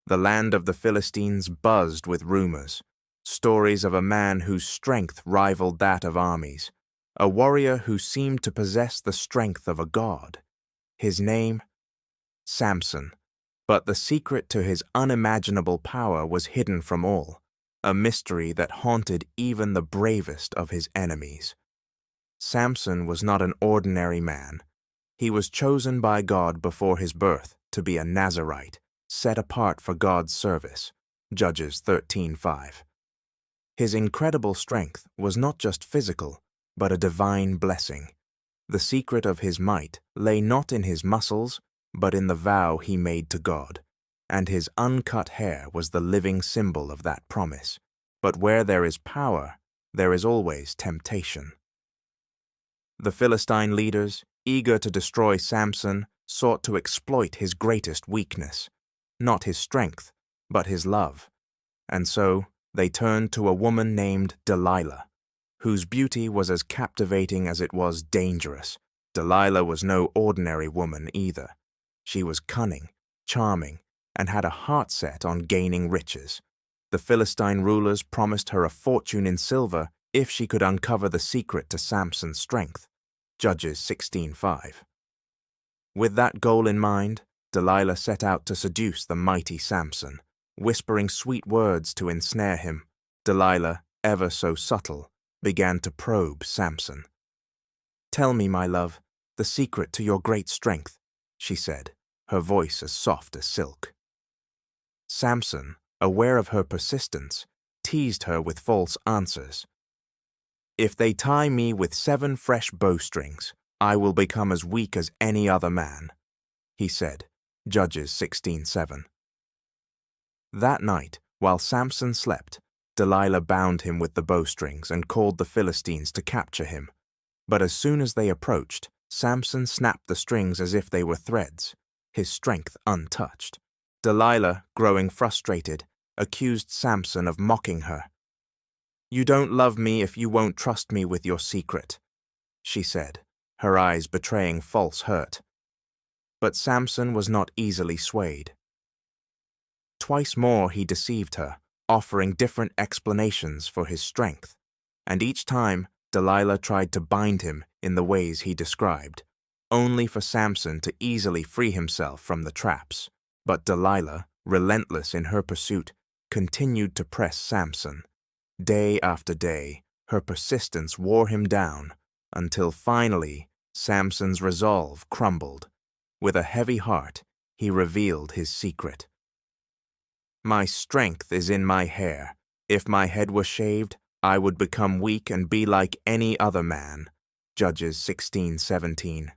The land of the Philistines buzzed with rumors, stories of a man whose strength rivaled that of armies, a warrior who seemed to possess the strength of a god. His name? Samson. But the secret to his unimaginable power was hidden from all, a mystery that haunted even the bravest of his enemies. Samson was not an ordinary man. He was chosen by God before his birth to be a Nazirite, set apart for God's service. Judges 13:5. His incredible strength was not just physical, but a divine blessing. The secret of his might lay not in his muscles, but in the vow he made to God, and his uncut hair was the living symbol of that promise. But where there is power, there is always temptation. The Philistine leaders, eager to destroy Samson, sought to exploit his greatest weakness, not his strength, but his love. And so they turned to a woman named Delilah, whose beauty was as captivating as it was dangerous. Delilah was no ordinary woman either. She was cunning, charming, and had a heart set on gaining riches. The Philistine rulers promised her a fortune in silver if she could uncover the secret to Samson's strength. Judges 16:5. With that goal in mind, Delilah set out to seduce the mighty Samson, whispering sweet words to ensnare him. Delilah, ever so subtle, began to probe Samson. "Tell me, my love, the secret to your great strength," she said, her voice as soft as silk. Samson, aware of her persistence, teased her with false answers. "If they tie me with 7 fresh bowstrings, I will become as weak as any other man," he said, Judges 16:7. That night, while Samson slept, Delilah bound him with the bowstrings and called the Philistines to capture him. But as soon as they approached, Samson snapped the strings as if they were threads, his strength untouched. Delilah, growing frustrated, accused Samson of mocking her. "You don't love me if you won't trust me with your secret," she said, her eyes betraying false hurt. But Samson was not easily swayed. Twice more he deceived her, offering different explanations for his strength, and each time Delilah tried to bind him in the ways he described, only for Samson to easily free himself from the traps. But Delilah, relentless in her pursuit, continued to press Samson. Day after day, her persistence wore him down, until finally Samson's resolve crumbled. With a heavy heart, he revealed his secret. "My strength is in my hair. If my head were shaved, I would become weak and be like any other man." Judges 16:17.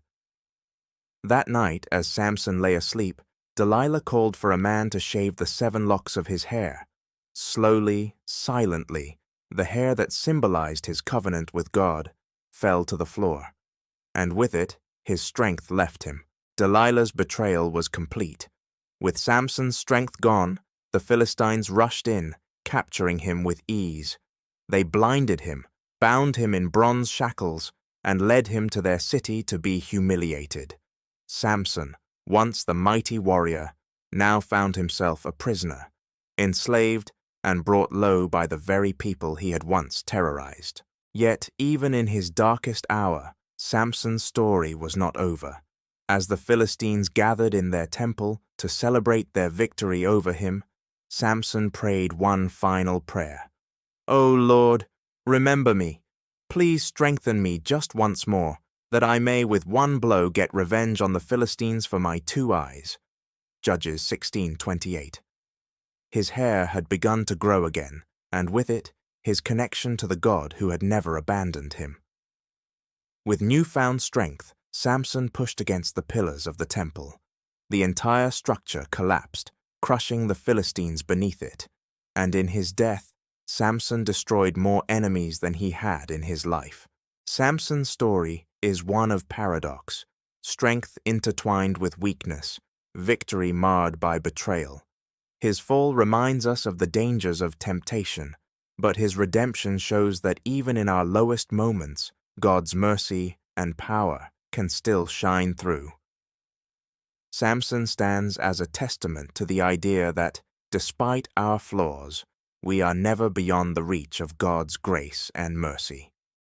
That night, as Samson lay asleep, Delilah called for a man to shave the 7 locks of his hair. Slowly, silently, the hair that symbolized his covenant with God fell to the floor, and with it, his strength left him. Delilah's betrayal was complete. With Samson's strength gone, the Philistines rushed in, capturing him with ease. They blinded him, bound him in bronze shackles, and led him to their city to be humiliated. Samson, once the mighty warrior, now found himself a prisoner, enslaved and brought low by the very people he had once terrorized. Yet, even in his darkest hour, Samson's story was not over. As the Philistines gathered in their temple to celebrate their victory over him, Samson prayed one final prayer. "O Lord, remember me. Please strengthen me just once more, that I may with one blow get revenge on the Philistines for my 2 eyes." Judges 16:28. His hair had begun to grow again, and with it, his connection to the God who had never abandoned him. With newfound strength, Samson pushed against the pillars of the temple. The entire structure collapsed, crushing the Philistines beneath it, and in his death, Samson destroyed more enemies than he had in his life. Samson's story is one of paradox, strength intertwined with weakness, victory marred by betrayal. His fall reminds us of the dangers of temptation, but his redemption shows that even in our lowest moments, God's mercy and power can still shine through. Samson stands as a testament to the idea that despite our flaws, we are never beyond the reach of God's grace and mercy.